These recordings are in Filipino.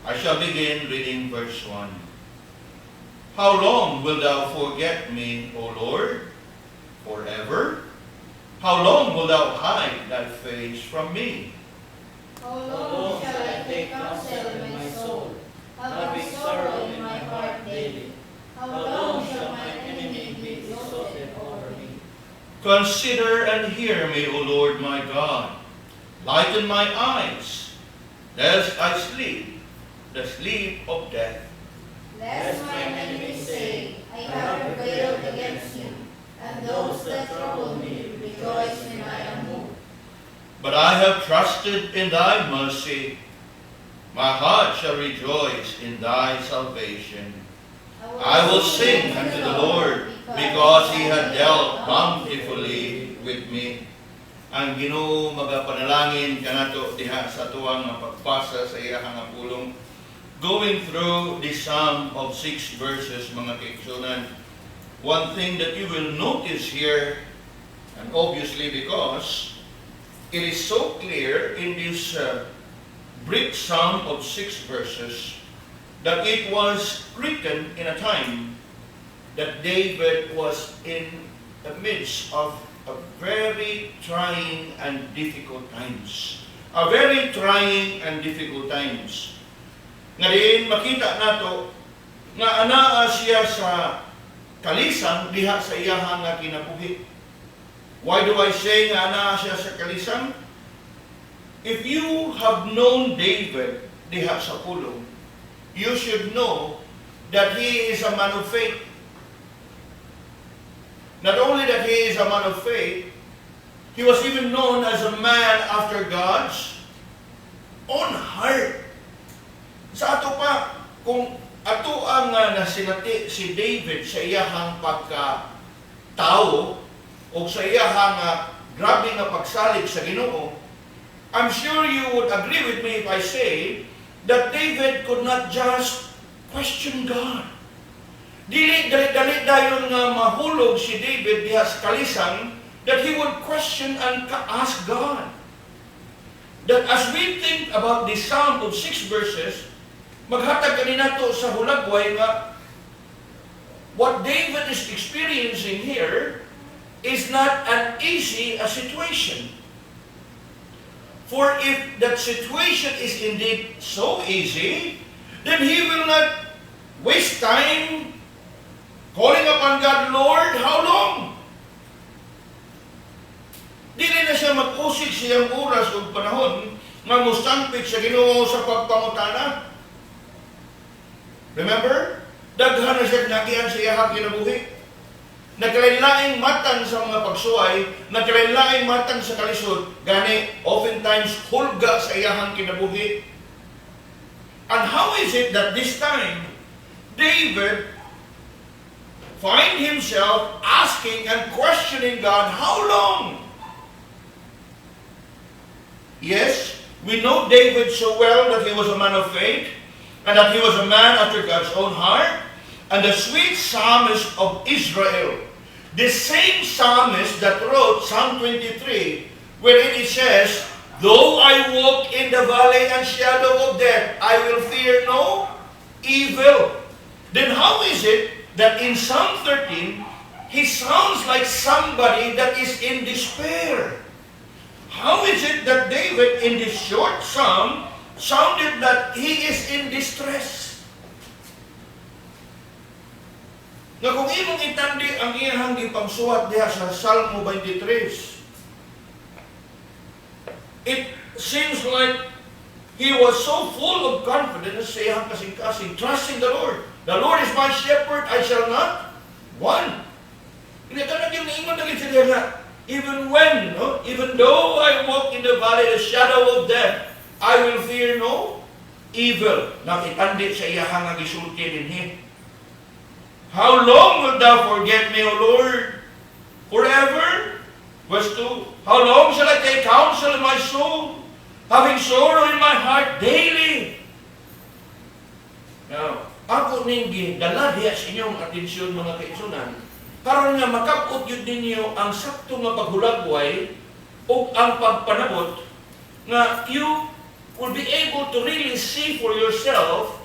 I shall begin reading verse 1. How long wilt thou forget me, O Lord? Forever? How long wilt thou hide thy face from me? How long shall I take counsel in my soul, having sorrow in my heart daily? How long shall my enemy be exalted over me? Consider and hear me, O Lord my God. Lighten my eyes, lest I sleep, the sleep of death. Lest my enemies say, I have prevailed against you, and those that trouble me rejoice when I am moved. But I have trusted in thy mercy. My heart shall rejoice in thy salvation. I will sing unto the Lord, because he hath dealt bountifully with me. Ang Ginoo magapanalangin kanato diha sa tuwang nga pagpasa sa iyang nga pulong. Going through the Psalm of 6 verses, mga kaigsunan, one thing that you will notice here, and obviously because it is so clear in this brief Psalm of 6 verses, that it was written in a time that David was in the midst of a very trying and difficult times. A very trying and difficult times. Ngayon, makita nato nga anaa siya sa kalisang diha sa iyahang nga kinabuhi. Why do I say nga anaa siya sa kalisang? If you have known David diha sa pulong, you should know that he is a man of faith. Not only that he is a man of faith, he was even known as a man after God's own heart. Sa ato pa, kung ato ang nasinati si David sa iyahang pagka-tao o sa iyahang grabe nga pagsalig sa Ginoo, I'm sure you would agree with me if I say that David could not just question God. Dili dali dayon nga mahulog si David diha sa kalisang that he would question and ask God. That as we think about this Psalm of 6 verses, maghatag kanina to sa hulagway nga what David is experiencing here is not an easy situation. For if that situation is indeed so easy, then he will not waste time calling upon God, Lord, how long? Dili na siya mag-usik siyang oras o panahon nga mustampit sa Ginoo sa pagpangutana. Remember? Daghan na siya nagihan sa iyahang kinabuhi. Nagkalain-laing matang sa mga pagsuway, nagkalain-laing matang sa kalisod, gani, oftentimes hulga sa iyahang kinabuhi. And how is it that this time, David find himself asking and questioning God, how long? Yes, we know David so well that he was a man of faith, and that he was a man after God's own heart, and the sweet psalmist of Israel, the same psalmist that wrote Psalm 23, wherein it says, though I walk in the valley and shadow of death, I will fear no evil. Then how is it that in Psalm 13, he sounds like somebody that is in despair? How is it that David, in this short psalm, sounded that he is in distress? Nga kung imong itandi ang iyang gipangsuwat diha sa Salmo 23, it seems like he was so full of confidence sa iyang kasing-kasing, trusting the Lord. The Lord is my shepherd, I shall not want. Kinatanag yung naingon na siya nga, even though I walk in the valley of the shadow of death, I will fear no evil. Nakitandi sa iyahang nga gisulti dinhi. How long wilt thou forget me, O Lord? Forever? Verse 2, how long shall I take counsel in my soul, having sorrow in my heart daily? Now, ako ningi, dala diya sa inyong atensyon mga kaigsunan, karon nga makapot yun ninyo ang sakto nga paghulagway o ang pagpanabot nga you will be able to really see for yourself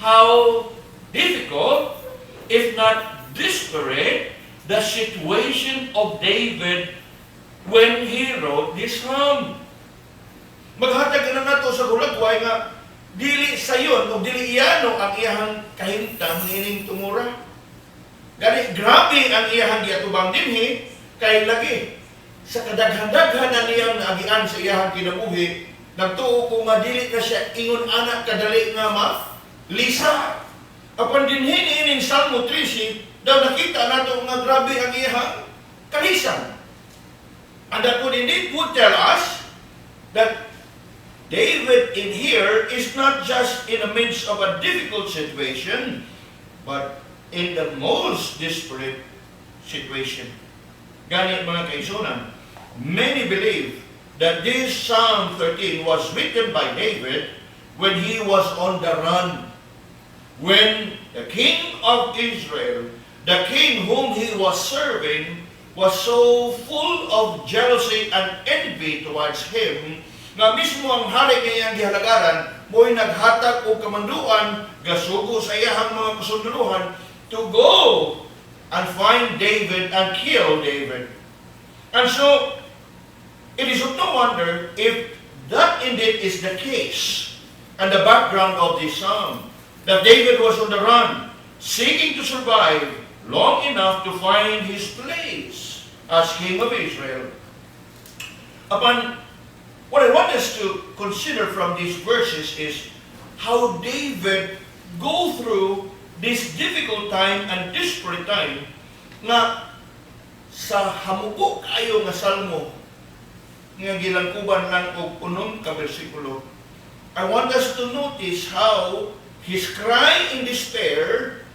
how difficult, if not desperate, the situation of David when he wrote this psalm. Maghatag na nato sa gulagway nga dili sayon o dili iyano ang iyahang kahimtang nining tumura. Gani grabe ang iyahang giatubang dinhi kay lagi sa kadaghan-daghan na niyang naagian sa iyahang kinabuhi, nagtuo ko nga dili na siya ingon anak kadali nga lisa. Apan dinhi niining Salmo 13 daw nakita nato nga grabe ang iyahang kalisan. And that would indeed would tell us that David in here is not just in the midst of a difficult situation, but in the most desperate situation. Ganit mga kaisunan, many believe that this Psalm 13 was written by David when he was on the run. When the king of Israel, the king whom he was serving, was so full of jealousy and envy towards him, nga mismo ang hari kanyang gihalagaran, mo'y naghatag o kamanduan, gasugo sa iyahang mga kasunduruhan, to go and find David and kill David. And so, it is of no wonder if that indeed is the case, and the background of this psalm, that David was on the run, seeking to survive long enough to find his place as king of Israel. What I want us to consider from these verses is how David go through this difficult time and desperate time nga sa hamuko kayo nga salmo nga gilangkuban lang og 6 ka bersikulo. I want us to notice how his cry in despair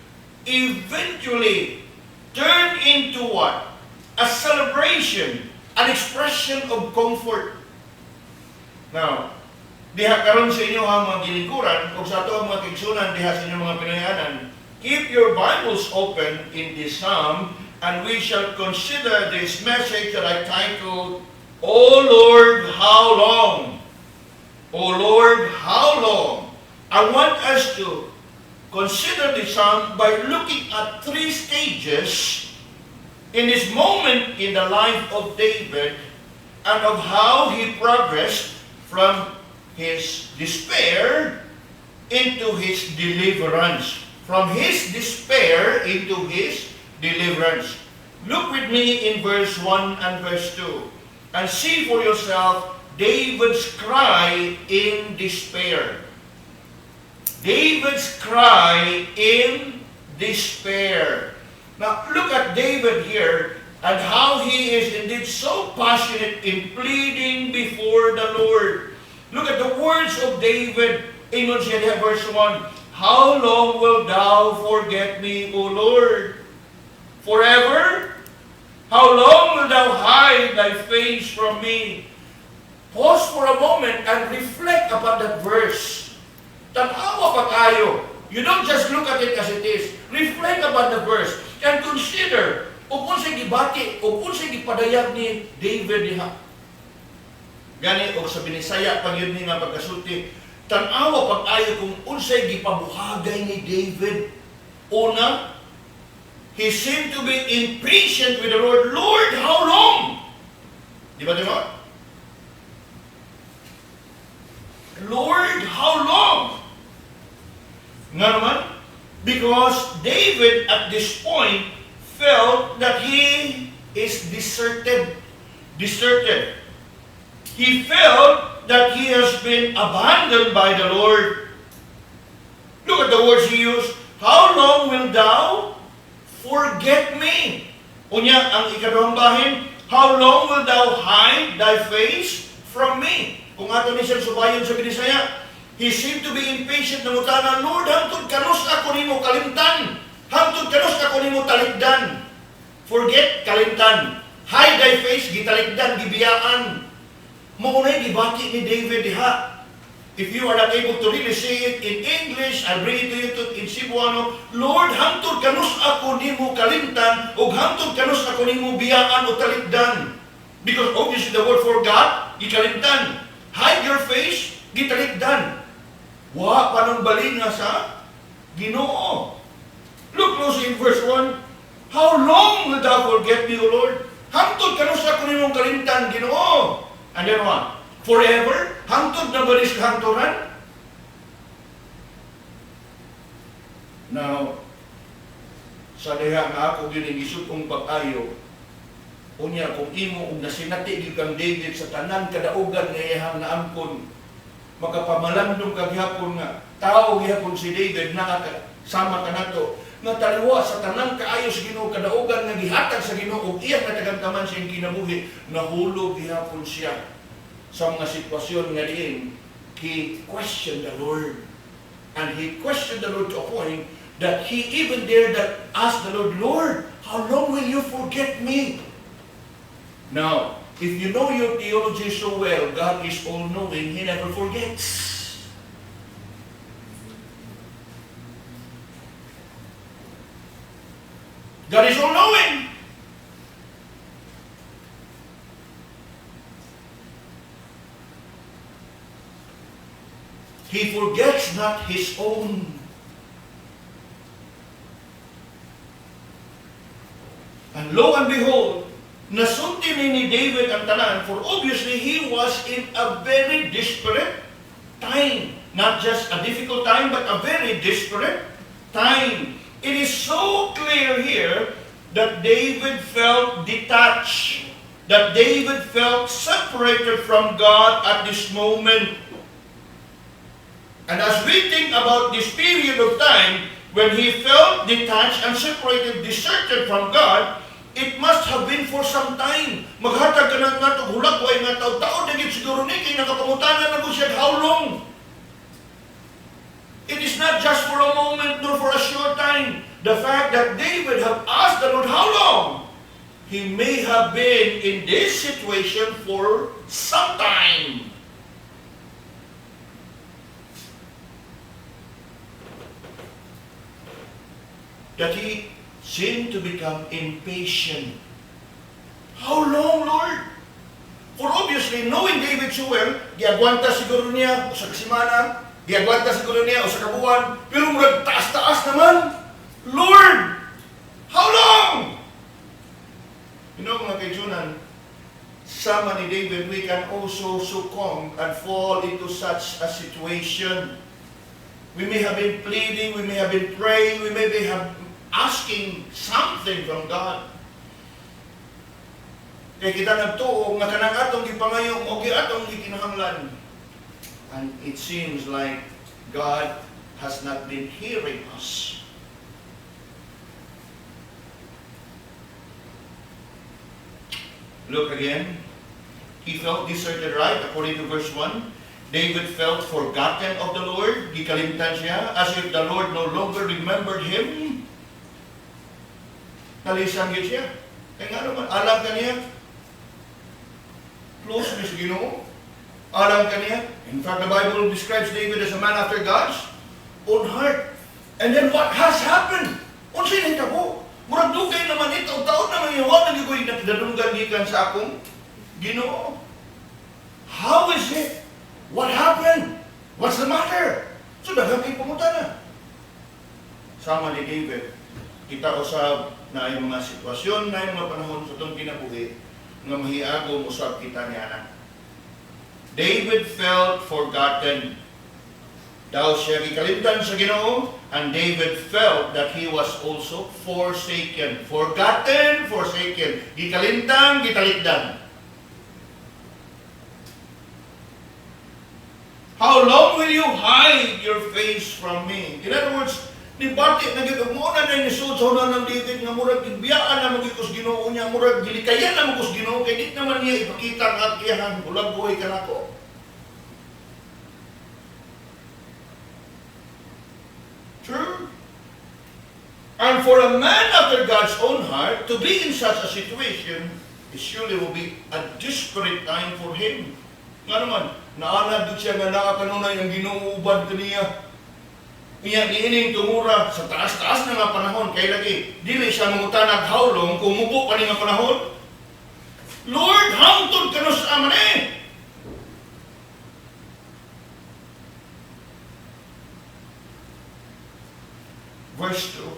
eventually turned into what? A celebration, an expression of comfort. Now, diha karon sa inyo ang mga gilingkuran o sa ato ang mga kaigsunan diha sa inyong mga pinayanan, keep your Bibles open in this psalm and we shall consider this message that I titled, O Lord, how long? O Lord, how long? I want us to consider this psalm by looking at 3 stages in this moment in the life of David and of how he progressed from his despair into his deliverance. From his despair into his deliverance. Look with me in verse 1 and verse 2 and see for yourself David's cry in despair. David's cry in despair. Now look at David here and how he is indeed so passionate in pleading before the Lord. Look at the words of David. Ingon siya diha verse 1, How long will thou forget me, O Lord? Forever? How long will thou hide thy face from me? Pause for a moment and reflect upon that verse. Tanawa pa kayo. You don't just look at it as it is. Reflect upon the verse and consider o kung sa gibati, o kung sa gipadayag ni David diha. Gani, o sa binisaya, pag yun nga pagkasulti, tanawa pag-ayo kung unsay gipabuhagay ni David. Una, he seemed to be impatient with the Lord. Lord, how long? Di ba? Lord, how long? Nga naman, because David at this point felt that he is deserted. He felt that he has been abandoned by the Lord. Look at the words he used. How long will thou forget me? Unya, ang ikaduhang bahin, how long will thou hide thy face from me? Kung ato ni siya subayon sa Binisaya, he seemed to be impatient na mutanan, Lord, hangtod kanus ako nimo kalimtan. Hangtod kanus ako nimo talikdan. Forget, kalimtan. Hide thy face, gitalikdan, gibiyaan. Maunay gibati ni David diha. If you are not able to really say it in English, I'll bring it to you in Cebuano. Lord, hangtod kanus ako nimo kalimtan, o hangtod kanus ako nimo biyaan o talikdan. Because obviously the word for God, gikalimtan. Hide your face, gitalikdan. Wa pa nang balinga sa Ginoo. Look closely in verse 1. How long will thou forget me, O Lord? Hangtod ka sa kuninong kalimtan, Ginoo. And then what? Forever? Hangtod na balis ka hangturan? Now, sa diha nga ako ginigisod kong pag-ayo, unya kung imo og nasinati kang David sa tanan kadaugan nga iyang naangkon, makapamalandong kag gihapon nga tao gihapon si David nakasama kanato nga taliwa sa tanang kaayo sa Ginoo kadaugan nga gihatag sa Ginoo ug iyang natagamtaman sa iyang kinabuhi, nahulog gihapon siya sa mga sitwasyon nga diin. He questioned the Lord, and he questioned the Lord to a point that he even dared that ask the Lord, Lord, how long will you forget me? Now, if you know your theology so well, God is all-knowing. He never forgets. God is all-knowing. He forgets not His own. And lo and behold, nasunti ni David ang tanan, for obviously he was in a very desperate time. Not just a difficult time, but a very desperate time. It is so clear here that David felt detached, that David felt separated from God at this moment. And as we think about this period of time, when he felt detached and separated, deserted from God, it must have been for some time. Maghatag ka na nga ito, hulagway nga tao-tao, naging siguro ni, kaya nakapamutanan na ko siya, how long? It is not just for a moment, nor for a short time. The fact that David have asked the Lord, how long? He may have been in this situation for some time. That he seemed to become impatient. How long, Lord? For obviously, knowing David so well, giagwanta siguro niya o sa kasimana, giagwanta siguro niya o sa kabuwan, pero murag taas-taas naman. Lord, how long? You know mga kaijunan, sama ni David, we can also succumb and fall into such a situation. We may have been pleading, we may have been praying, we may have asking something from God. Kaya kita nagtuo nga kanang atong gipangayong o atong gikinahanglan. And it seems like God has not been hearing us. Look again. He felt deserted, right? According to verse 1. David felt forgotten of the Lord. Gikalimtan siya, as if the Lord no longer remembered him. Nalisan yun siya. Kaya nga naman, alam ka niya. Close ni sa Ginoo. Alam ka niya. In fact, the Bible describes David as a man after God's own heart. And then what has happened? Unsay nahitabo? Murag dugay naman ito. Taon naman yung wala nang iko'y nadadunggan gikan sa akong Ginoo. How is it? What happened? What's the matter? So, daghang pumunta na. Sama ni David, kita usab na ay mga sitwasyon, na ay mga panahon sa itong kinabuhi, nga mahiagong usab kita niya na. David felt forgotten. Daw siya gikalimtan sa Ginoo, and David felt that he was also forsaken. Forgotten, forsaken. Gikalimtan, gitalikdan. How long will you hide your face from me? In other words, ni bati na gid mo na ni sud sa ng David nga murag biyaan na magikos Ginoo niya, murag gilikayan na magikos Ginoo kay dit naman niya ipakita ang iyang bulagboy kanako. True. And for a man after God's own heart to be in such a situation, it surely will be a desperate time for him. Nga naman, naanad siya nga nakakanunay ang ginuubad kaniya. Iyan niining tumura sa taas-taas na nga panahon. Kaya lagi, dili siya mangutanag how long, kumupo pa nga panahon. Lord, hangtod ka no sa aman eh. verse 2.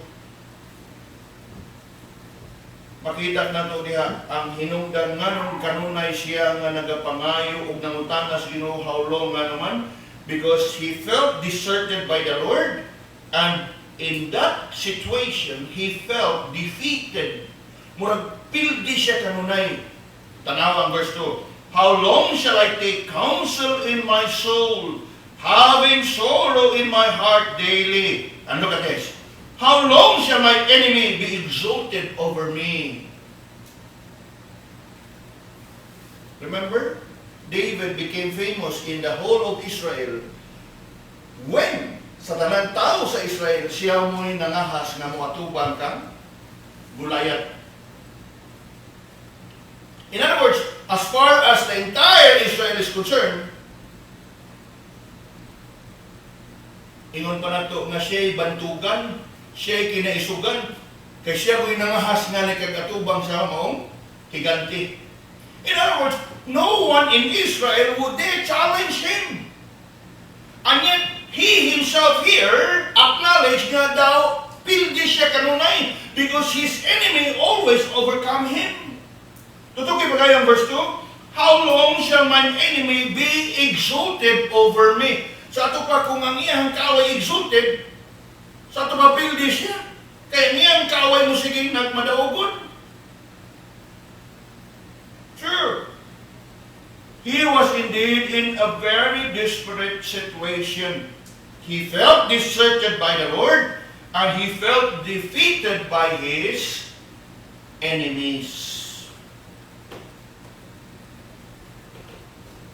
Makita nato diha ang hinungdan nganong kanunay siya nga nagapangayo ug nangutana sa Ginoo how long nga naman, because he felt deserted by the Lord, and in that situation he felt defeated. Murag pildi siya kanunay. Tanaw ang verse 2. How long shall I take counsel in my soul, having sorrow in my heart daily? And look at this. How long shall my enemy be exalted over me? Remember, David became famous in the whole of Israel when sa tanang tao sa Israel siya mo'y nangahas nga moatubang kang Gulayat. In other words, as far as the entire Israel is concerned, ingon pa nato nga siya'y bantugan, siya'y kinaisugan, kay siya mo'y nangahas nga nagkagatubang sa maong higanti. In other words, no one in Israel would dare challenge him. And yet, he himself here acknowledged nga daw, pildi siya kanunay, because his enemy always overcome him. Tutukoy pa kayo ang verse 2? How long shall mine enemy be exalted over me? Sa ato pa kung ang iyang kaaway exalted, sa ato pa pildi siya. Kaya niyang kaaway mo sige nagmadaugon. Sure. He was indeed in a very desperate situation. He felt deserted by the Lord, and he felt defeated by his enemies.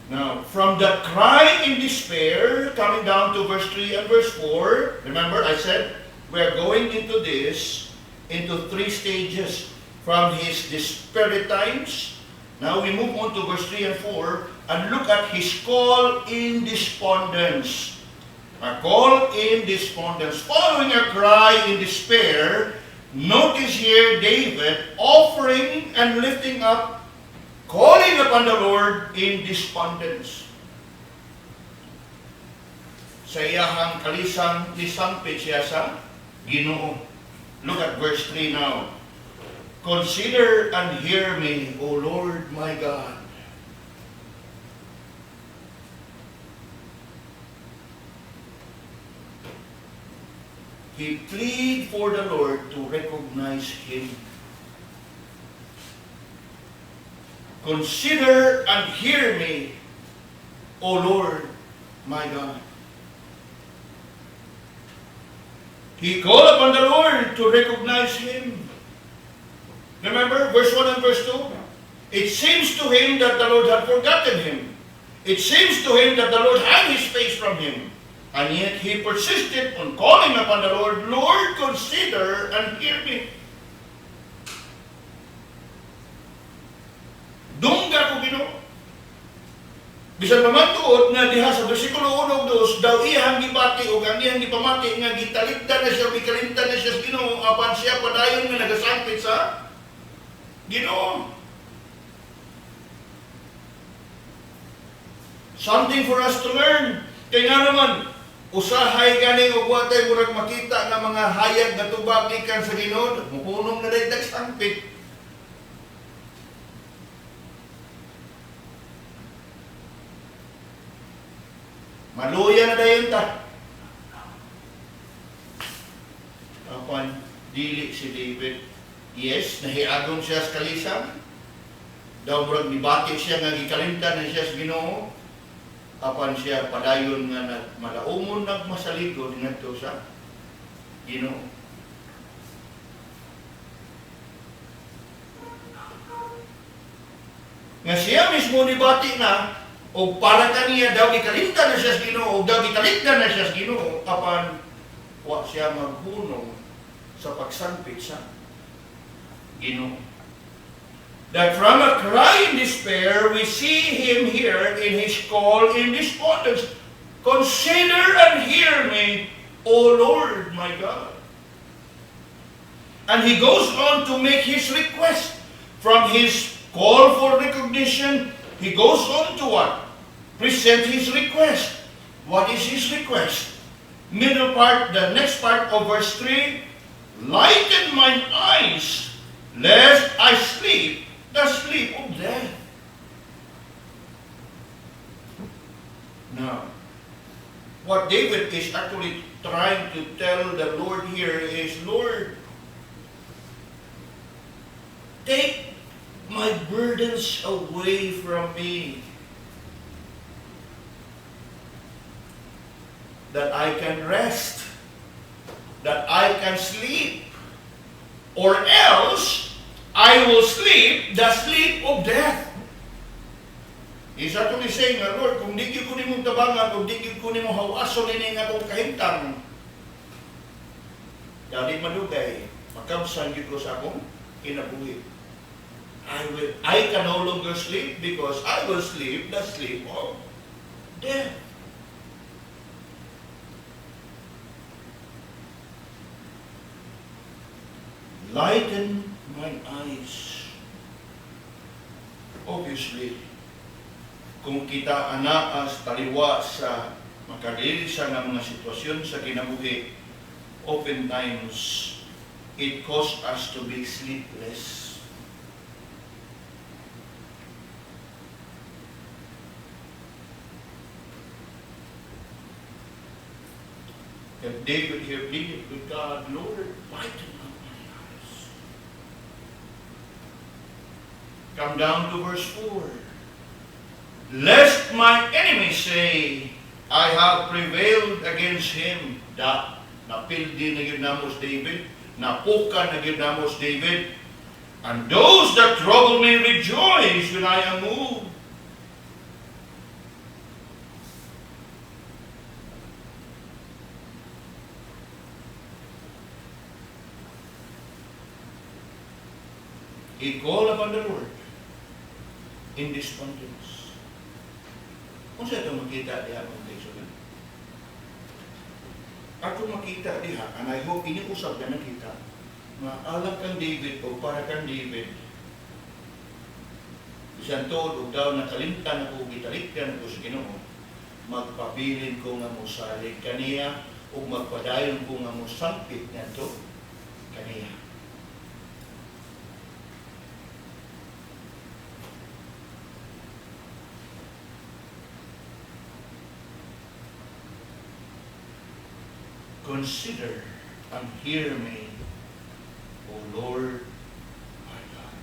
Now, from that cry in despair, coming down to verse 3 and verse 4, remember I said we are going into this, into 3 stages. From his desperate times, now we move on to verse 3 and 4, and look at his call in despondence. A call in despondence. Following a cry in despair, notice here David offering and lifting up, calling upon the Lord in despondence. Sa iyahang kalisang lisangpit siya sa Ginoo. Look at verse 3 now. Consider and hear me, O Lord my God. He pleaded for the Lord to recognize him. Consider and hear me, O Lord my God. He called upon the Lord to recognize him. Remember verse 1 and verse 2? It seems to him that the Lord had forgotten him. It seems to him that the Lord had his face from him. And yet he persisted on calling upon the Lord, Lord, consider and hear me. Dungga ko Ginoo. Bisan mamantuod nga diha sa bersikulo 1 ug 2, daw iyang gibati ug ang iyang gipamati nga gitalikdan na siya, gikalimtan na siya sa Ginoo, apan siya padayon nga nagasangpit sa Ginoo. Something for us to learn. Kaya nga naman, usahay gani ug watay murag makita nga mga hayag nga tubag ikan sa Ginoo, mupunong na daytag sangpit. Maluya na dayon ta. Apan dili si David. Yes, nahiagon siya sa kalisang. Daw murag nibati siya nga gikalimtan na siya sa Ginoo. Apan siya padayon nga malaumon nagmasaligo dinadto sa Ginoo. Nga siya mismo nibati na, o para kaniya daw gikalimtan na siya sa Ginoo, o daw gitalikdan na siya sa Ginoo, apan wa siya maghunong sa pagsangpit sa Ginoo. That from a cry in despair, we see him here in his call in despondence. Consider and hear me, O Lord my God. And he goes on to make his request. From his call for recognition, he goes on to what? Present his request. What is his request? middle part, the next part of verse 3, lighten mine eyes, lest I sleep the sleep of death. Now, what David is actually trying to tell the Lord here is, Lord, take my burdens away from me, that I can rest, that I can sleep, or else I will sleep the sleep of death. He's actually saying, Lord, kung di ko nimo tabangan, kung di ko nimo hawason ini nga akong kahimtang, dali madugay, makabsan ko sa akong kinabuhi. I can no longer sleep because I will sleep the sleep of death. Lighten mine eyes. Obviously, kung kita anaas taliwa sa makadilisa ng mga sitwasyon sa kinabuhi, oftentimes, it causes us to be sleepless. And David here pleaded with God, Lord, lighten up my eyes. Come down to verse 4. Lest my enemies say, I have prevailed against him. Napildi na ginamos David, napukan na ginamos David, and those that trouble me rejoice when I am moved. He called upon the Lord in despondence. Kung saan ito makita diha mga kaibigan? Ako makita diha, and I hope iniusap na nakita, nga alam kang David o para kang David, isang tood o daw nakalimtan ako, gitaliktan ko sa Ginoo, magpabilin ko nga mo salig kaniya o magpadayon ko nga mo sampit na ito kaniya. Consider and hear me, O Lord my God.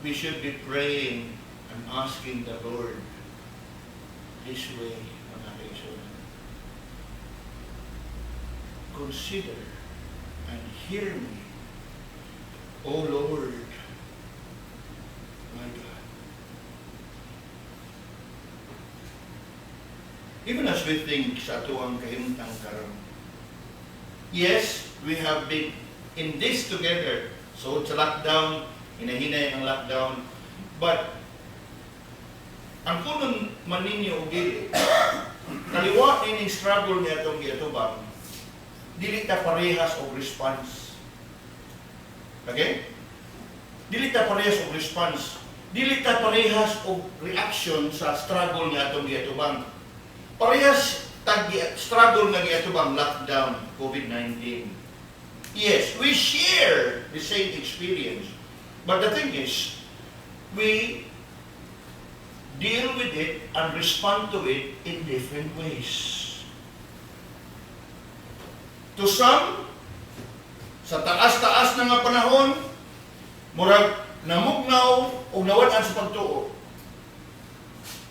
We should be praying and asking the Lord this way, mga kaibigan. Consider and hear me, O Lord my God. Even as we think sa atuang kahimtang karon. Yes, we have been in this together. So sa lockdown, hinahinay ang lockdown. But, ang kunon man ninyo o dili, kaliwa nining struggle niya itong giatubang, dili ta parehas o response. Okay? Dili ta parehas o response. Dili ta parehas o reaction sa struggle niya itong giatubang. Parehas struggle nga giatubang lockdown, COVID-19. Yes, we share the same experience. But the thing is, we deal with it and respond to it in different ways. To some, sa taas-taas na nga panahon, murag namugnaw o nawalan sa pagtuo.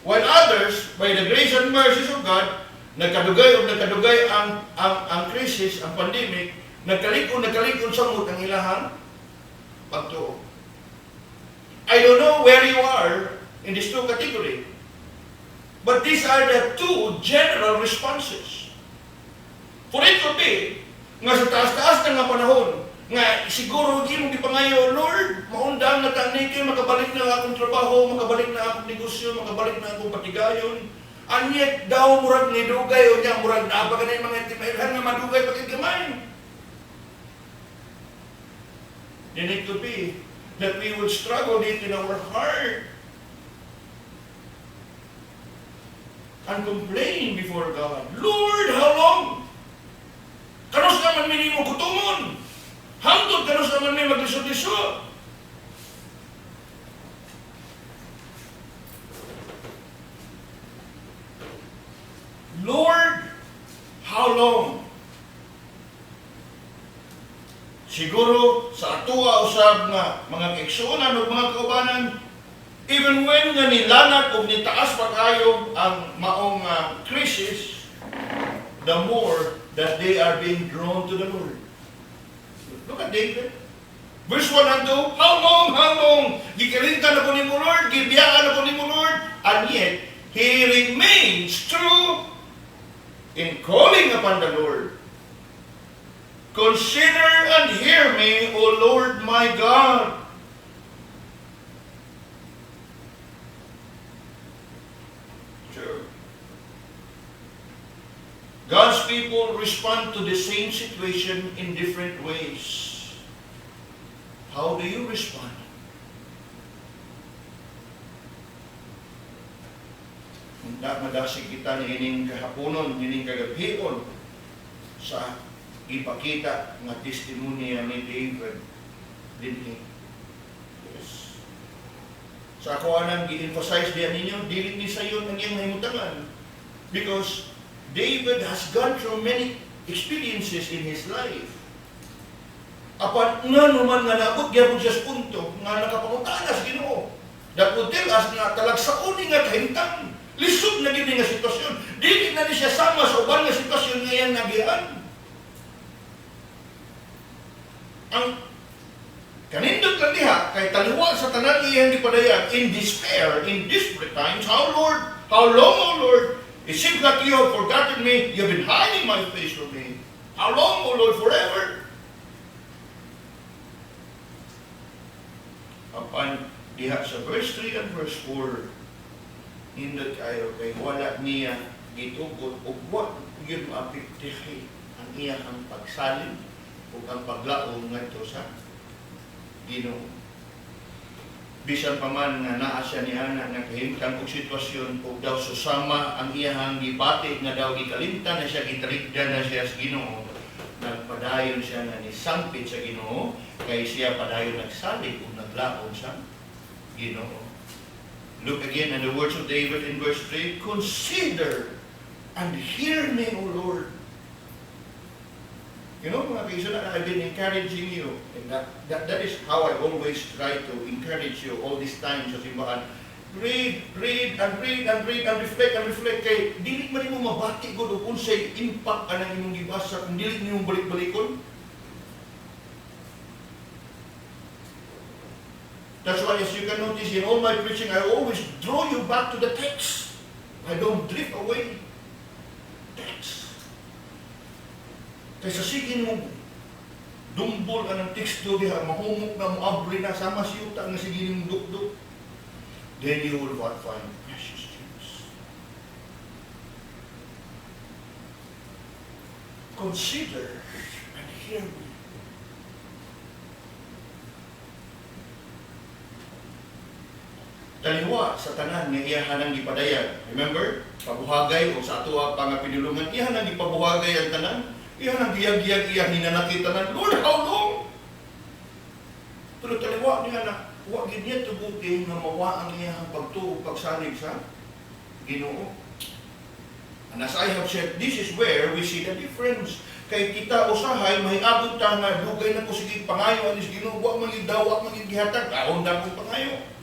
While others, by the grace and mercies of God, nagkadugay ang krisis, ang pandemic, nagkalikon sa mut ang ilahang pagtuo. I don't know where you are in these two categories, but these are the two general responses. For it to be, nga sa taas-taas na nga panahon, nga siguro di mo gipangayo, Lord, maundang na taniki, makabalik na akong trabaho, makabalik na akong negosyo, makabalik na akong patigayon. Anyet daw murag ni dugay o niya murag na pa kanay mga timailhan nga madugay pagig gamay. Then it could be that we would struggle deep in our heart and complain before God. Lord, how long? Kanos naman minimo kutumon? Hangtod kanos naman may maglisod-lisod? Lord, how long? Siguro sa atuwa usab nga mga kaigsuonan o mga kaubanan, even when nga nilanat o nitaas pa kayo ang maong crisis, the more that they are being drawn to the Lord. Look at David. Verse 1 and 2, how long, how long? Gikalintan ako ni mo, Lord, gibiyaan ako ni mo, Lord, and yet, he remains true in calling upon the Lord. Consider and hear me, O Lord my God. Sure. God's people respond to the same situation in different ways. How do you respond? Hindi madasig kita ni ining kahaponon, ining kagabion sa ipakita nga testimonya ni David dinhi. Yes. Sa ako anang gi-emphasize diyan ninyo, dili ni sayon ang iyang nahimutangan. Because David has gone through many experiences in his life. Apan nga naman nga naabot gyapon siya sa punto nga nakapangutana sa Ginoo. That would tell us nga talagsaon ni nga kahintang. Lisod na gini nga sitwasyon. Dili na ni siya sama sa uban nga sitwasyon nga iyang nagian. Ang kanindot lang diha kay taliwa sa tanan iyang gipadayan in despair, in desperate times. How long, O Lord? It seems like you have forgotten me. You have been hiding my face from me. How long, O Lord? Forever. Apan diha sa verse 3 and verse 4, hindot kayo kay wala niya gitugot o what yun maapektihi ang iyang pagsalin o ang paglaong ngadto sa Ginoo. Bisan pa man nga naa siya ni ana nga kahimtang og sitwasyon ug daw susama ang iyang gibati nga daw gikalimtan na siya gitrigda na siya sa Ginoo, nagpadayon siya nga ni sampit sa Ginoo kay siya padayon nagsalig ug naglaom sa Ginoo. Look again at the words of David in verse 3, consider and hear me, O Lord. You know, mga kaibigan, I've been encouraging you, and that is how I always try to encourage you all this time sa simbahan. Read, and reflect. Kay dili man mo mabati ko kung unsay impact anang imong gibasa, kung dili nimo balik-balikon. That's why, as you can notice, in all my preaching, I always draw you back to the text. I don't drift away. Text. Kaysa sige mo, dumbol ka ng teksto diha, mahumok na mo, abri na, sama siyuta nga sige mong duk-duk. Then you will find precious gems. Consider and hear me. Taliwa sa tanan nga iyahan ang gipadayan. Remember? Pabuhagay o sa ato pa nga pinulungan, iyahan ang gipabuhagay ang tanan. Iyahan ang giyag-giyag iyahan hinanakit tanan. Lord, how long? Pero taliwa niya na, huwag niya tubuti nga mawa ang iyahang pagtuo, pagsalig sa Ginoo. And as I have said, this is where we see the difference. Kay kita usahay, mahiabot ta nga, dugay na ko sige pangayo, anis Ginoo, huwag magidaw, huwag magigihatag, kaundan kong pangayo.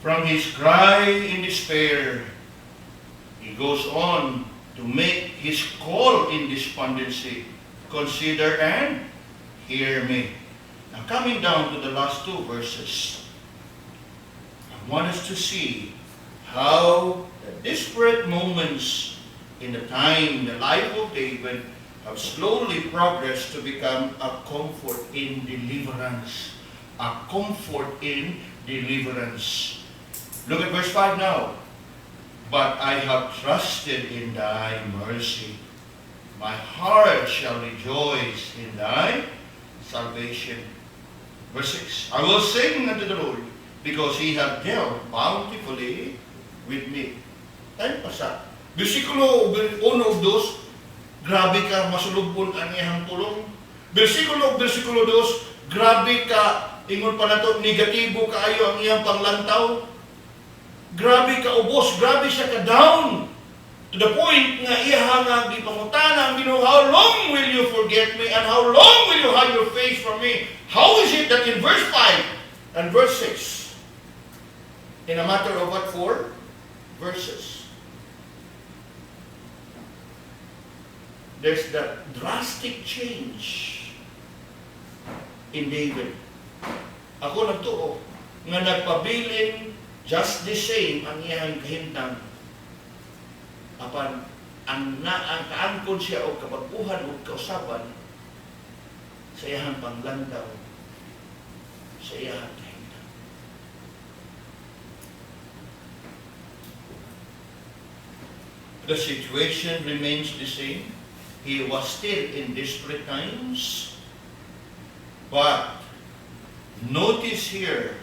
From his cry in despair, he goes on to make his call in despondency. Consider and hear me. Now coming down to the last two verses, I want us to see how the desperate moments in the life of David have slowly progressed to become a comfort in deliverance. A comfort in deliverance. Look at verse 5 now. But I have trusted in thy mercy. My heart shall rejoice in thy salvation. Verse 6, I will sing unto the Lord, because he hath dealt bountifully with me. Tayo pa sa versikulo 1 o 2, grabe ka masulubon ang iyang tulong. Versikulo 2, grabe ka, ingon pa na to, negatibo kaayo ang iyang panglantaw. Grabe ka ubos, grabe siya ka down. To the point nga ihangag di pangutana ang Ginoo, how long will you forget me and how long will you hide your face from me? How is it that in verse 5 and verse 6, in a matter of what, 4 verses, there's that drastic change in David. Ako nagtuo nga nagpabilin just the same ang iyang kahimtang. Apan ang kaangkon siya o kapagpuhan o kausapan sa iyang panglandaw, sa iyang kahimtang. The situation remains the same. He was still in desperate times. But notice here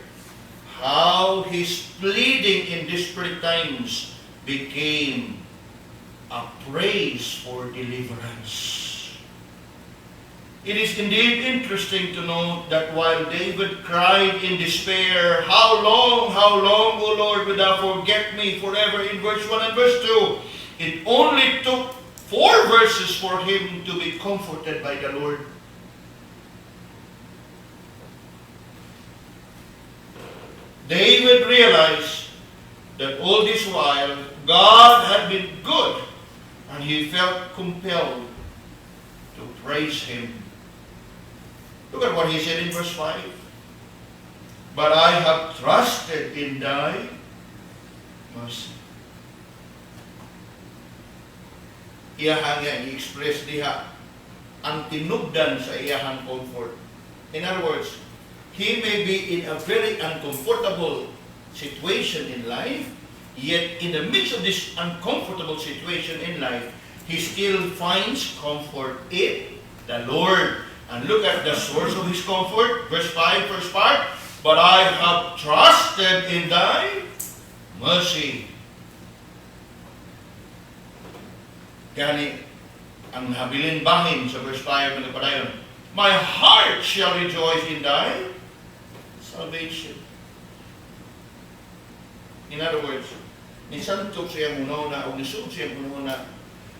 how his pleading in desperate times became a praise for deliverance. It is indeed interesting to note that while David cried in despair, how long, O Lord, wilt thou forget me forever, in verse 1 and verse 2, it only took 4 verses for him to be comforted by the Lord. David realized that all this while, God had been good, and he felt compelled to praise him. Look at what he said in verse 5. But I have trusted in thy mercy. Iyahang yan, i-express diha ang tinugdan sa iyahang comfort. In other words, he may be in a very uncomfortable situation in life, yet in the midst of this uncomfortable situation in life, he still finds comfort in the Lord. And look at the source of his comfort. Verse 5, first part. But I have trusted in thy mercy. Gani, ang habilin bahin sa verse 5 ng padayon, my heart shall rejoice in thy salvation. In other words, nisantok siya muna o nisod siya muna,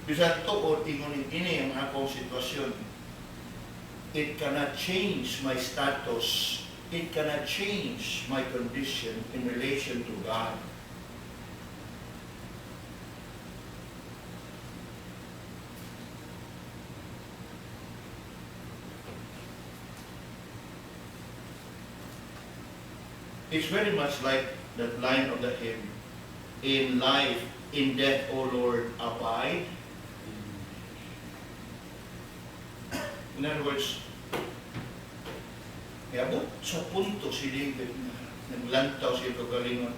bisan tuod ingon ini ang akong sitwasyon. It cannot change my status. It cannot change my condition in relation to God. It's very much like that line of the hymn, in life, in death, O Lord, abide. In other words, abot sa punto si David na naglantaw siya kagalingon,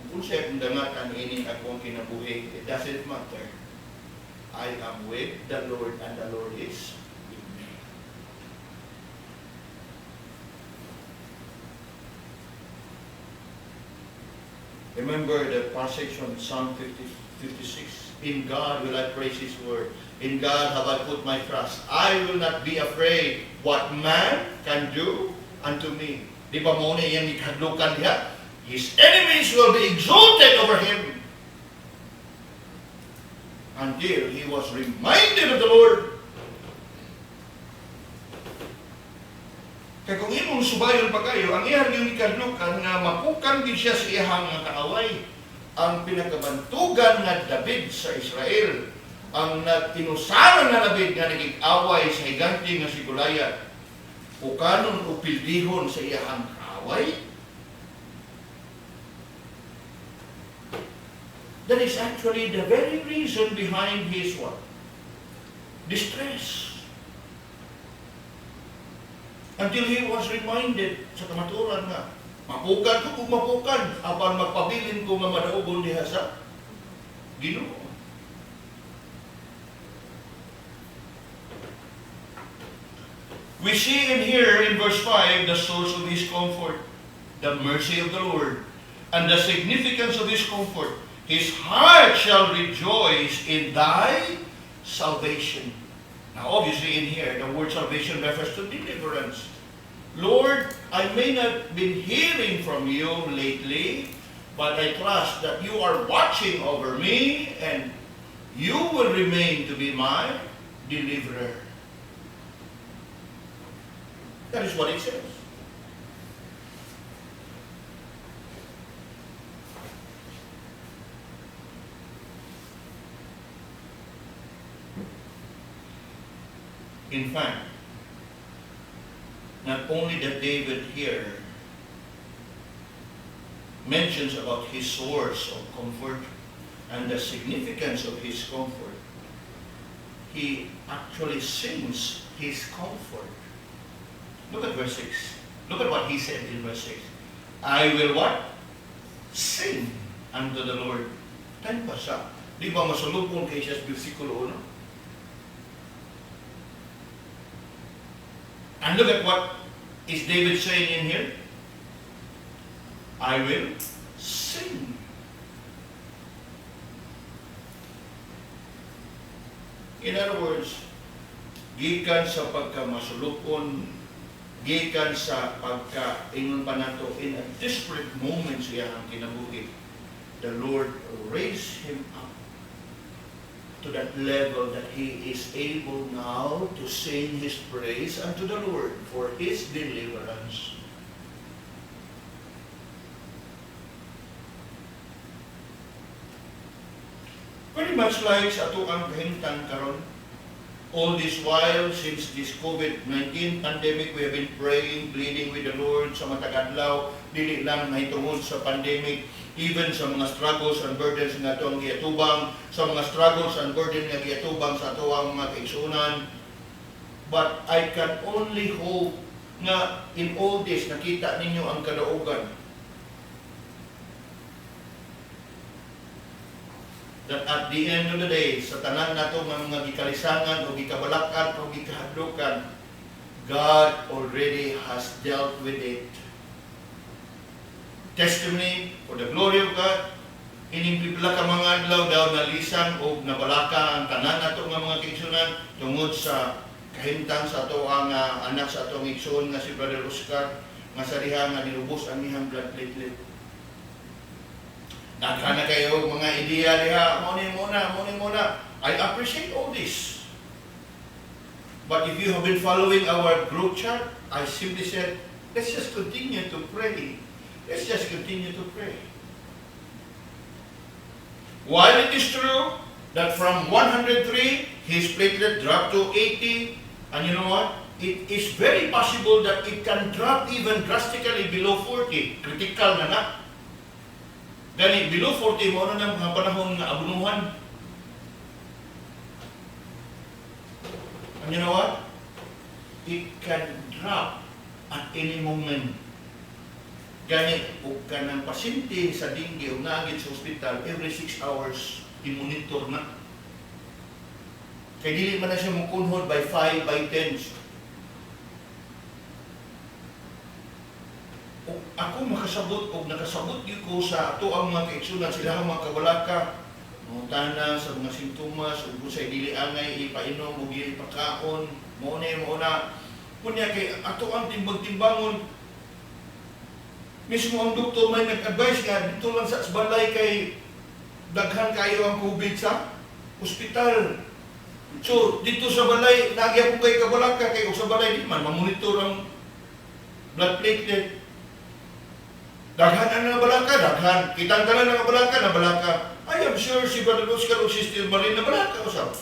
kung siya kung dangatan ini akong kinabuhi, it doesn't matter. I am with the Lord and the Lord is with me. Remember the passage from Psalm 56. In God will I praise His word. In God have I put my trust. I will not be afraid what man can do unto me. Di ba mo niya yung ikadlukan diha? His enemies will be exalted over him. Until he was reminded of the Lord. Kaya kung imong subayon pa kayo, ang iyang yung ikadlukan nga mapukan din siya sa iyang nga kaaway. Ang pinakabantugan na David sa Israel, ang nagtinusaran na David nga naging away sa higanti nga si Goliath, o kanon o pildihon sa iyang kaaway. That is actually the very reason behind his what? Distress. Until he was reminded sa kamaturan nga, mapukan ko kung mapukan, apan magpabilin ko nga madaugon diha sa Ginoo. We see in here in verse 5 the source of his comfort, the mercy of the Lord, and the significance of his comfort. His heart shall rejoice in thy salvation. Now obviously in here, the word salvation refers to deliverance. Lord, I may not be hearing from you lately, but I trust that you are watching over me and you will remain to be my deliverer. That is what it says. In fact, not only that David here mentions about his source of comfort and the significance of his comfort, he actually sings his comfort. Look at verse 6. Look at what he said in verse 6. I will what? Sing unto the Lord. Tan pa siya. Di ba masulupon kay siya sa versikulo 1? And look at what is David saying in here. I will sing. In other words, gikan sa pagkamasulupon, gikan sa pagka-ingon pa nato, in a desperate moment siya ang kinabuhi, the Lord raised him up to that level that he is able now to sing his praise unto the Lord for his deliverance. Very much like sa ato ang kahimtang karon. All this while, since this COVID-19 pandemic, we have been praying, pleading with the Lord sa matagadlaw, dili lang mahitungod sa pandemic, even sa mga struggles and burdens nga itong giatubang, sa mga struggles and burdens nga giatubang sa ato ang mga kaigsunan. But I can only hope nga in all this, nakita ninyo ang kadaugan. That at the end of the day, sa tanan nato nga mga gikalisangan o gikabalakan o gikahadlukan, God already has dealt with it. Testimony for the glory of God, ining pipila ka mga adlaw daw nalisan o nabalaka ang tanan nato nga mga kaigsunan tungod sa kahimtang sa ato ang anak sa atong igsoon nga si Brother Oscar nga sa diha nga nilubos ang iyang blood platelet. Nagkana kayo mga ideya diha, muna. I appreciate all this. But if you have been following our group chat, I simply said, let's just continue to pray. Let's just continue to pray. While it is true that from 103, his platelet dropped to 80, and you know what? It is very possible that it can drop even drastically below 40. Critical na. Gani, below 40 mo na ng mga panahon na abunuhan. And you know what? It can drop at any moment. Gani, huwag ka ng pasyente sa dengue o naagit sa hospital, every 6 hours, i-monitor na. Kaya dili man na siya mukunhod by 5, by 10. Ako makasabot o nakasabot yun ko sa ato ang mga kaigsunan, sila ang mga kabalaka, mutana sa mga sintomas, o sa dili angay, ipainom, o ipakaon, muna. Kunya kay ato ang timbang-timbangon, mismo ang doktor may nag-advise nga, dito lang sa balay kay daghan kayo ang COVID sa ospital. So, dito sa balay, nagya po kay kabalaka, kay o sa balay, di man, mamonitor ang blood platelet. Daghan ang nabalaka, daghan. Kitang talan ng nabalaka. I am sure si Brother Oscar o Sister Marie nabalaka usap.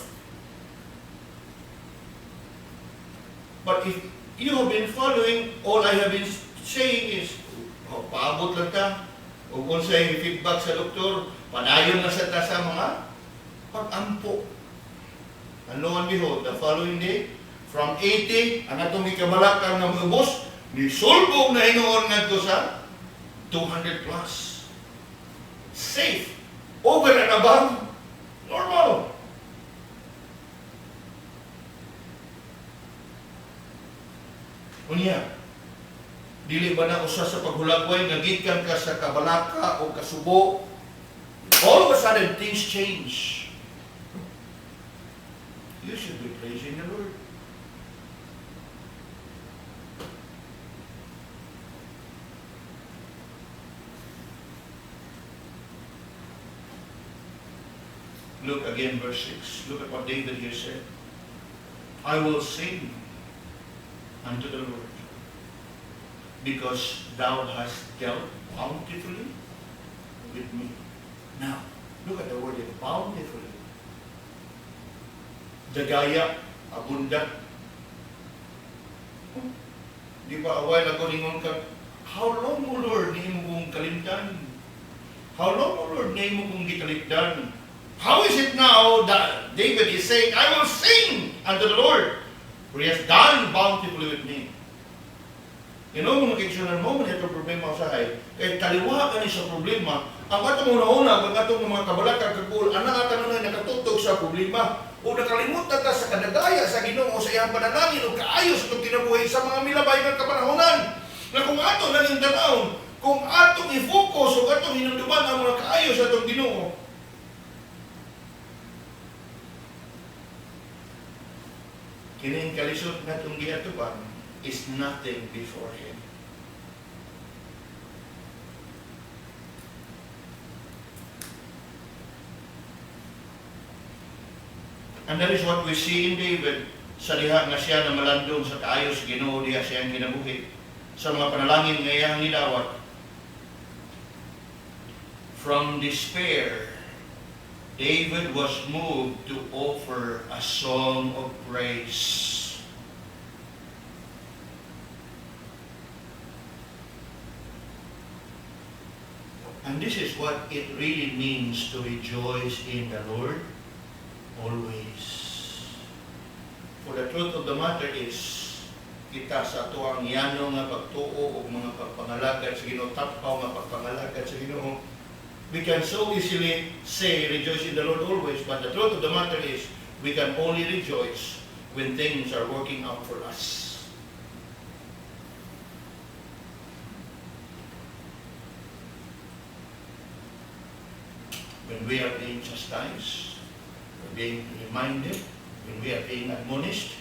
But if you have been following, all I have been saying is, paabot lang ta. O kung sa'yo feedback sa doktor, panayon na sa ta sa mga pag-ampo. And lo and behold, the following day, from 80, ang atong ikabalaka na ubos, nisulbog na inoon nga ito sa 200 plus. Safe. Over and above normal. Unya, dili ba na usa sa paghulagway nga gikan ka sa kabalaka o kasubo? All of a sudden, things change. You should be praising the Lord. Look again, verse 6. Look at what David here said. I will sing unto the Lord, because thou hast dealt bountifully with me. Now, look at the word here, bountifully. Dagaya, abunda. Di ba away ako ningon ka, how long, O Lord, ni mo kong kalimtan? How long, O Lord, ni mo kong gikalimtan? How is it now that David is saying, I will sing unto the Lord, for He has done bountifully with me? You know, mga kaiksyonan mo, ito problema sa ay, kaya taliwa ka ni sa problema, ang atong una-una, ang atong mga kabalaka, kagul, anak atang na nakatutog sa problema, o nakalimutan ta sa kadagaya sa Ginoo sa iyang panalangin o kaayos itong kinabuhi sa mga milabay ng kapanahonan, na kung atong naging tanawon, kung atong i-focus o atong hinunduman ang mga kaayos sa itong Ginoo, kining kalisod na itong giatuban is nothing before Him. And that is what we see in David, sa diha nga siya na malandong sa kaayos Ginoo diha siyang kinabuhi, sa mga panalangin nga iyang nidawat. From despair, David was moved to offer a song of praise. And this is what it really means to rejoice in the Lord always. For the truth of the matter is, kita sa tuwang yano nga pagtuo o mga pagpangalagad sa Ginoo, tapaw nga pagpangalagad sa Ginoo, we can so easily say, rejoice in the Lord always, but the truth of the matter is, we can only rejoice when things are working out for us. When we are being chastised, we're being reminded, when we are being admonished,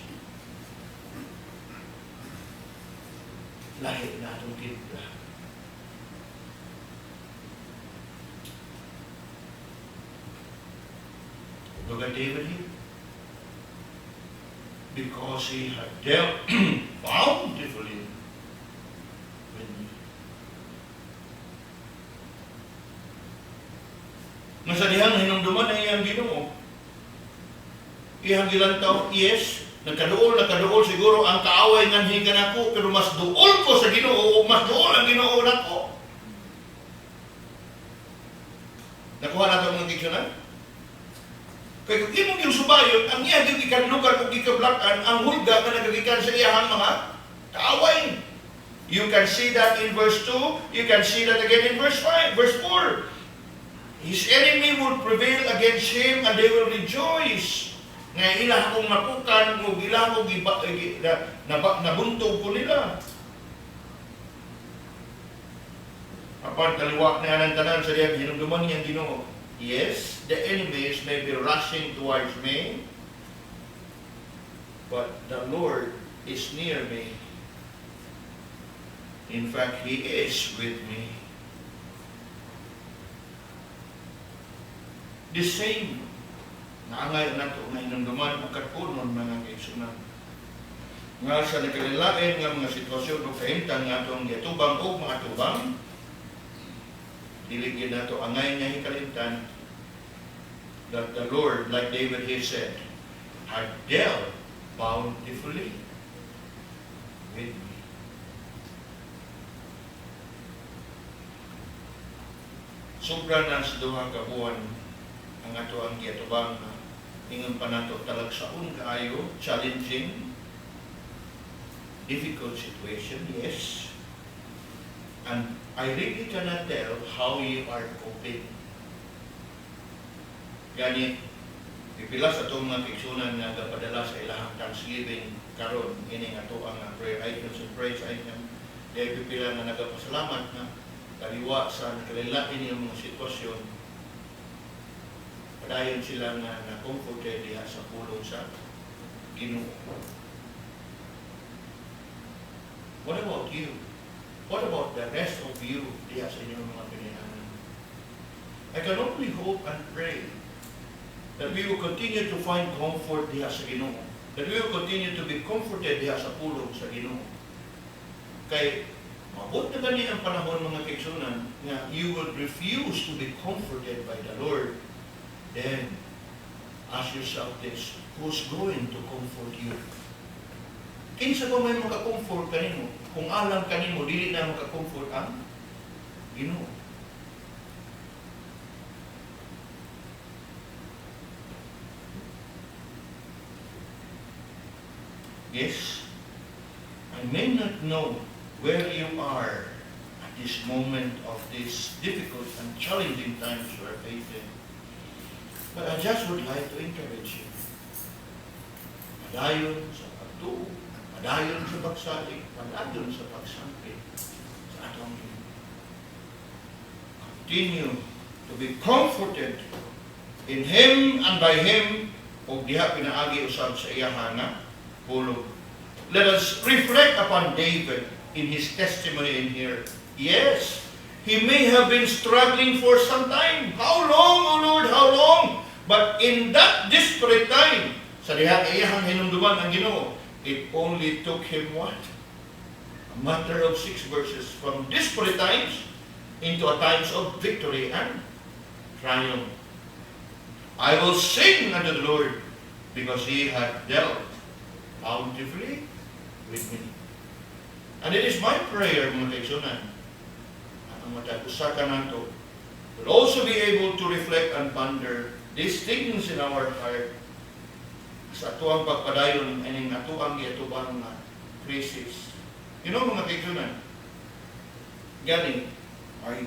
lahi na itong timpla. Look at David here. Because he had dealt bountifully with me. Nga sa dihang hinumduman ang iyang Ginoo, iyang gilantaw, yes, nagkaduol siguro ang kaaway nga hingan ako, pero mas duol ko sa Ginoo, o mas duol ang Ginoo nako. Nakuha nato mga diksyonan? Kaya kung imong yung subayot, ang iyang gikanlugan o gikablakan, ang hulga na nagagikan sa iyang mga kaaway. You can see that in verse 2, you can see that again in verse 5, verse 4. His enemy will prevail against him and they will rejoice. Nga ilah akong napukan o ilah akong nabuntog ko nila. Apan kaliwak na yan ang tanan sa diyan, hinumduman niyang Ginoo. Yes, the enemies may be rushing towards me, but the Lord is near me. In fact, He is with me. The same, naangay nato na hinumduman o katpunon mga kaigsunan. Nga sa nagkalilain nga mga sitwasyon o kahimtang nga itong yatubang o mga tubang, diligid nato angay nga hikalimtan that the Lord, like David here said, had dealt bountifully with me. Sobra na sa duha ka buwan ang ato ang giatubang na ingon pa nato talagsaon kaayo, challenging, difficult situation, yes. And I really cannot tell how you are coping. Gani, Pipila sa itong mga kaigsunan nga nagapadala sa ilahang Thanksgiving karon ini nga ito ang prayer items and praise item. Dahil pipila na nagapasalamat na kaliwa sa nakalilain niyang mga sitwasyon. Padayon sila nga na-comforted diha sa pulong sa Ginoo. What about you? What about the rest of you diha sa inyong mga pininanan? I can only hope and pray that we will continue to find comfort diha sa Ginoo. That we will continue to be comforted diha sa pulong sa Ginoo. Kay mabot na gani ang panahon mga kaigsunan nga you will refuse to be comforted by the Lord. Then ask yourself this, who's going to comfort you? Kinsa ba may maka-comfort kanimo? Kung alam kanimo dili na maka-comfort ang Ginoo. Yes, I may not know where you are at this moment of these difficult and challenging times you are facing, but I just would like to encourage you. Padayon sa pagtuo, padayon sa pagsalik, padayon sa pagsangkit sa atong Ginoo. Continue to be comforted in Him and by Him, o diha pinaagi usab sa iyahan na pulong. Let us reflect upon David in his testimony in here. Yes, he may have been struggling for some time. How long, O Lord, how long? But in that desperate time, sa diha iyahang hinumduman ang Ginoo, it only took him what? A matter of 6 verses from desperate times into a times of victory and triumph. I will sing unto the Lord because He hath dealt bountifully with me. And it is my prayer, mga kaigsunan, ang matag-usa ka nato will also be able to reflect and ponder these things in our heart sa atuang pagpadayon and atuang iatubang na crisis. You know, mga kaigsunan, gani, I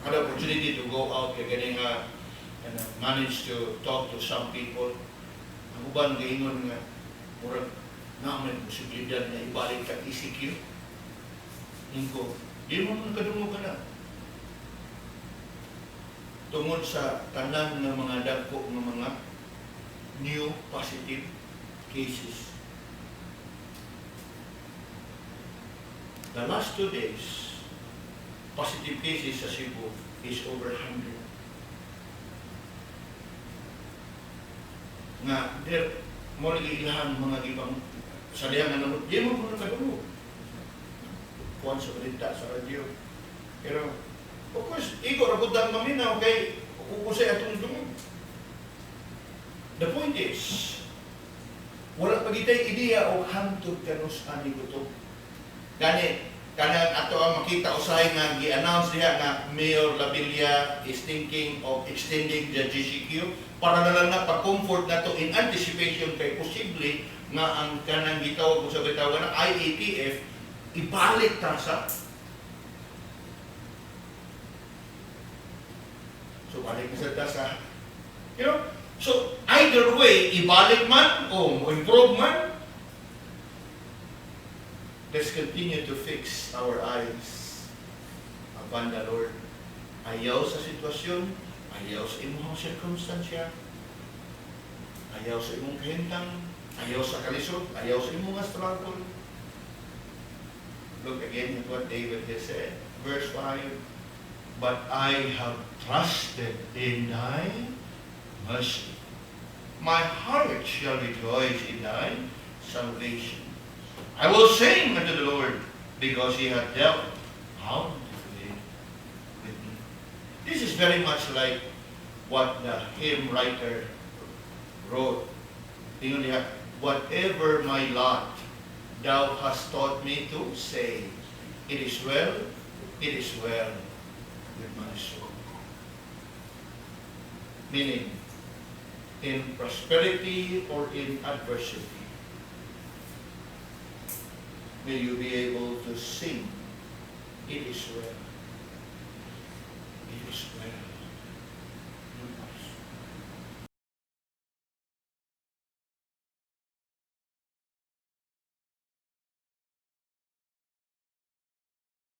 had the opportunity to go out getting and managed to talk to some people. Ang uban gaingon nga murag naman posibilidad na ibalik ka ECQ. Hingko, di mo nakadungo ka na. Tungod sa tanan ng mga dagko ng mga new positive cases. The last 2 days, positive cases sa Cebu is over 100. Nga, mo ilahan mga ibang sa diyan nga namot, di mo muna kadungo. Kuwan sa balita sa radyo. Pero, of course, iko rabutang maminaw kay ukusay atong dungog. The point is, wala pagitay ideya o hantod kanus ani ko to. Kanang ato ang makita usahay nga gi-announce diha nga Mayor Labilla is thinking of extending the GCQ para na lang na pa-comfort na to in anticipation kay posible nga ang kanang gitawag mo sa bitaw na IATF ibalik ta sa so balik na sa tasa. You know, so either way ibalik man o improve man, let's continue to fix our eyes upon the Lord. Ayaw sa sitwasyon, ayaw sa imong circumstansya, ayaw sa imong kahintang, ayaw sa kalisod, ayaw sa imong struggle. Look again at what David has said. Verse 5, but I have trusted in thy mercy. My heart shall rejoice in thy salvation. I will sing unto the Lord because He hath dealt bountifully with me. This is very much like what the hymn writer wrote. Tingnan niya, whatever my lot, thou hast taught me to say, it is well with my soul. Meaning, in prosperity or in adversity, may you be able to